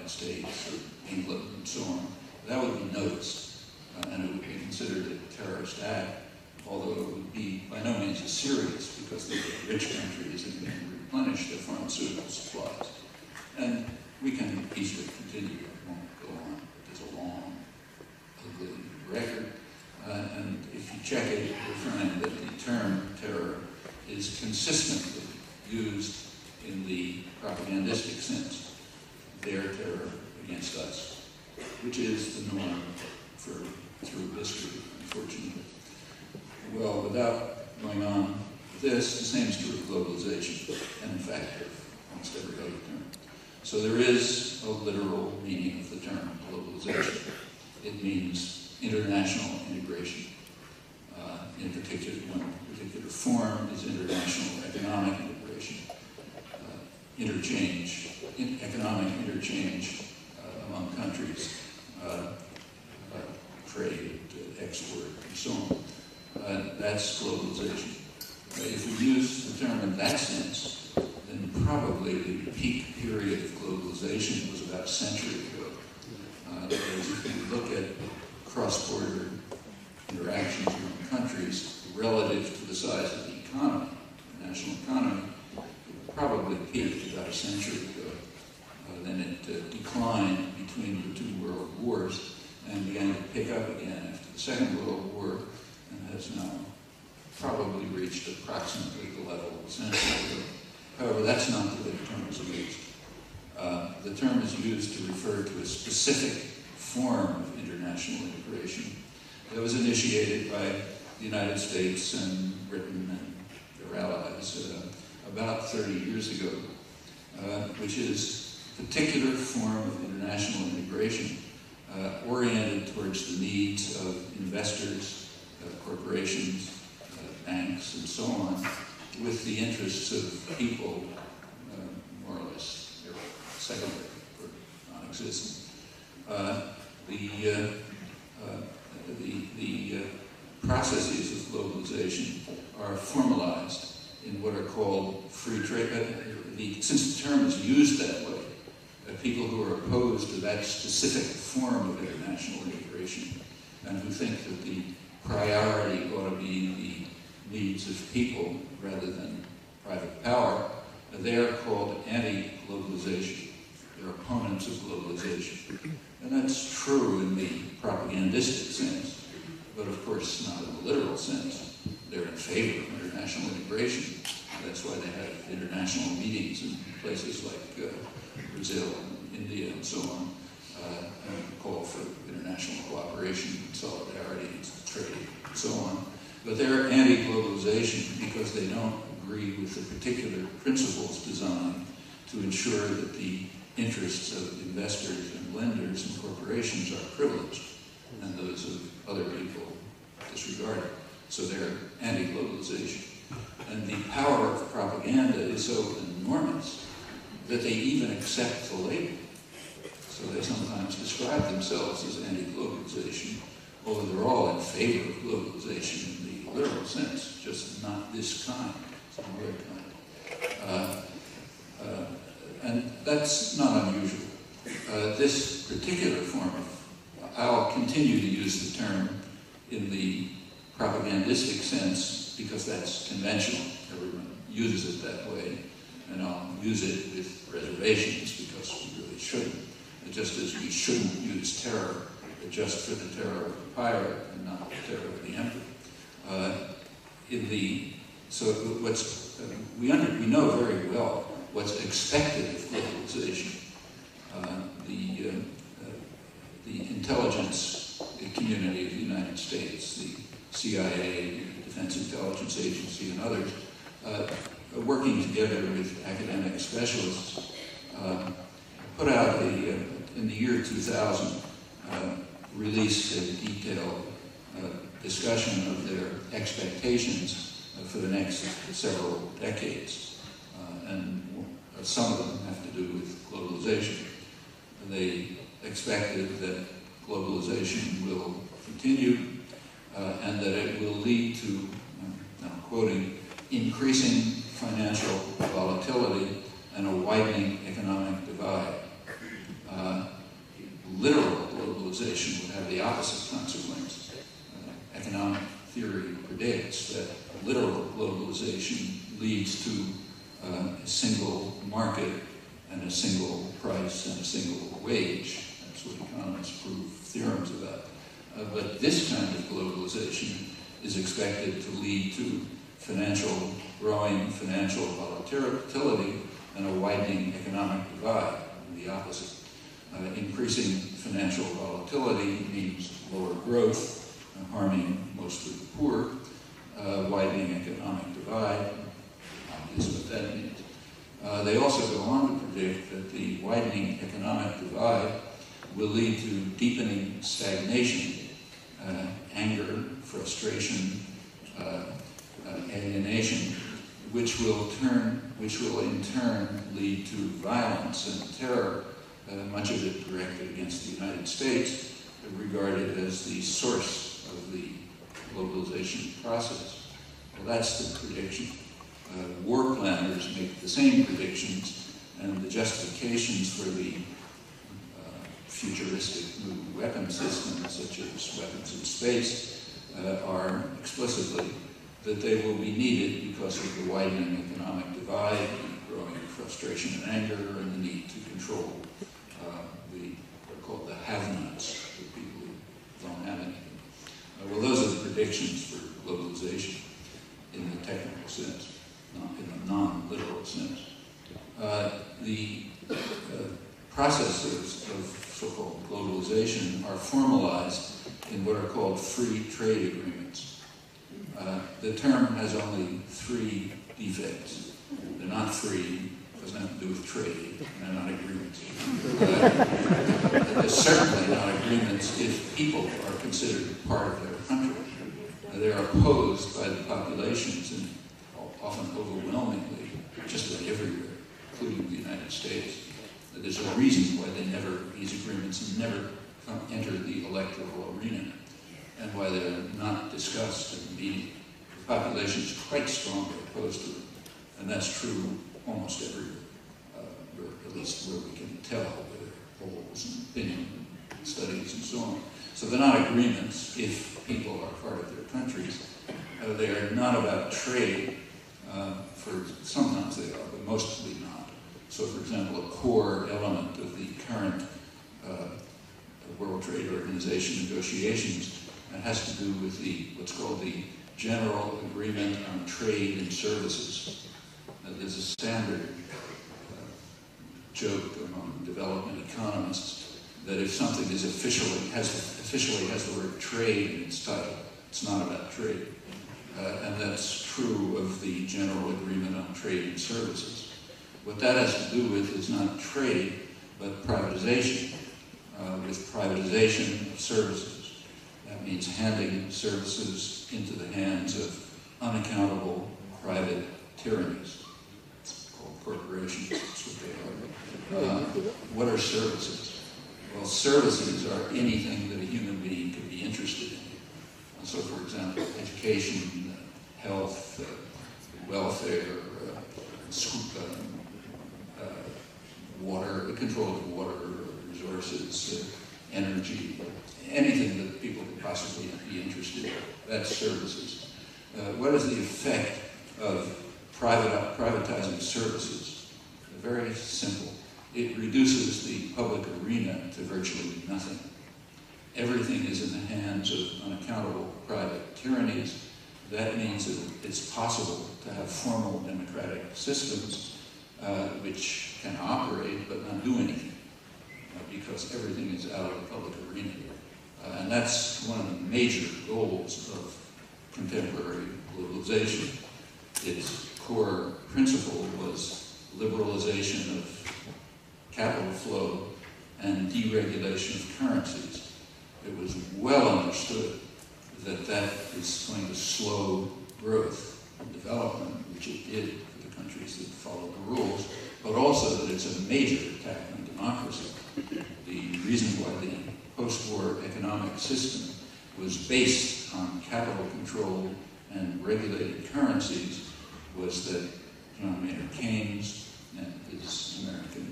United States or England and so on, that would be noticed, and it would be considered a terrorist act, although it would be by no means as serious because they were rich countries and can replenish their pharmaceutical supplies. And we can easily continue, I won't go on, but there's a long, ugly record. And if you check it, you'll find that the term terror is consistently used in the propagandistic sense, their terror against us, which is the norm through history, unfortunately. Well, without going on with this, the same is true of globalization, and in fact of almost every other term. So there is a literal meaning of the term globalization. It means international integration. In particular, one particular form is international economic integration, economic interchange among countries, trade, export, and so on. That's globalization. If we use the term in that sense, then probably the peak period of globalization was about a century ago. Because if you look at cross-border interactions among countries relative to the size of the economy, the national economy, it probably peaked about a century ago. Then it declined between the two world wars and began to pick up again after the Second World War, and has now probably reached approximately the level of a century ago. However, that's not the way the term is used. The term is used to refer to a specific form of international integration that was initiated by the United States and Britain and their allies about 30 years ago, which is a particular form of international integration oriented towards the needs of investors, corporations, banks, and so on, with the interests of people more or less secondary or non-existent. The processes of globalization are formalized in what are called free trade. Since the term is used that way, people who are opposed to that specific form of international integration and who think that the priority ought to be the needs of people rather than private power, they are called anti-globalization. They're opponents of globalization. And that's true in the propagandistic sense, but of course not in the literal sense. They're in favor of international integration. That's why they have international meetings in places like Brazil and India and so on, and call for international cooperation and solidarity and trade and so on. But they're anti-globalization because they don't agree with the particular principles designed to ensure that the interests of investors and lenders and corporations are privileged and those of other people disregarded. So they're anti-globalization. And the power of propaganda is so enormous that they even accept the label. So they sometimes describe themselves as anti-globalization, although they're all in favor of globalization in the literal sense, just not this kind, some other kind. And that's not unusual. This particular form of, I'll continue to use the term in the propagandistic sense because that's conventional. Everyone uses it that way. And I'll use it with reservations because we really shouldn't. Just as we shouldn't use terror just for the terror of the pirate and not the terror of the emperor. We know very well what's expected of globalization. The intelligence community of the United States, the CIA, the Defense Intelligence Agency, and others, working together with academic specialists, put out in the year 2000, released a detailed discussion of their expectations for the next several decades. And some of them have to do with globalization. They expected that globalization will continue and that it will lead to, I'm quoting, increasing financial volatility and a widening economic divide. globalization would have the opposite consequence. Economic theory predicts that literal globalization leads to a single market and a single price and a single wage. That's what economists prove theorems about. But this kind of globalization is expected to lead to growing financial volatility and a widening economic divide, the opposite. Increasing financial volatility means lower growth, harming mostly the poor, widening economic divide, is what that means. They also go on to predict that the widening economic divide will lead to deepening stagnation, anger, frustration, alienation, which will in turn lead to violence and terror, much of it directed against the United States, regarded as the source of the globalization process. Well, that's the prediction. War planners make the same predictions, and the justifications for the futuristic new weapon systems, such as weapons in space, are explicitly that they will be needed because of the widening economic divide, the growing frustration and anger, and the need to control what are called the have-nots, the people who don't have anything. Well, those are the predictions for globalization in the technical sense, not in a non-literal sense. The processes of so-called globalization are formalized in what are called free trade agreements. The term has only three defects. They're not free, doesn't have to do with trade, and they're not agreements. They're certainly not agreements if people are considered part of their country. They're opposed by the populations, and often overwhelmingly, just about everywhere, including the United States. There's a reason why these agreements never enter the electoral arena, and why they're not discussed in the media. The population is quite strongly opposed to them, and that's true almost everywhere, at least where we can tell with polls and opinion studies and so on. So they're not agreements if people are part of their countries. They are not about trade. Sometimes they are, but mostly not. So, for example, a core element of the current World Trade Organization negotiations has to do with what's called the General Agreement on Trade and Services. There's a standard joke among development economists that if something is officially has the word trade in its title, it's not about trade. And that's true of the General Agreement on Trade and Services. What that has to do with is not trade, but privatization, with privatization of services. That means handing services into the hands of unaccountable private tyrannies. It's called corporations, that's what they are. What are services? Well, services are anything that a human being could be interested in. So, for example, education, health, welfare, water, control of water, resources, energy, anything that people could possibly be interested in. That's services. What is the effect of privatizing services? Very simple. It reduces the public arena to virtually nothing. Everything is in the hands of unaccountable private tyrannies. That means that it's possible to have formal democratic systems which can operate but not do anything because everything is out of the public arena. And that's one of the major goals of contemporary globalization. Its core principle was liberalization of capital flow and deregulation of currencies. It was well understood that that is going to slow growth and development, which it did for the countries that followed the rules, but also that it's a major attack on democracy. The reason why the post-war economic system was based on capital control and regulated currencies was that John Maynard Keynes and his American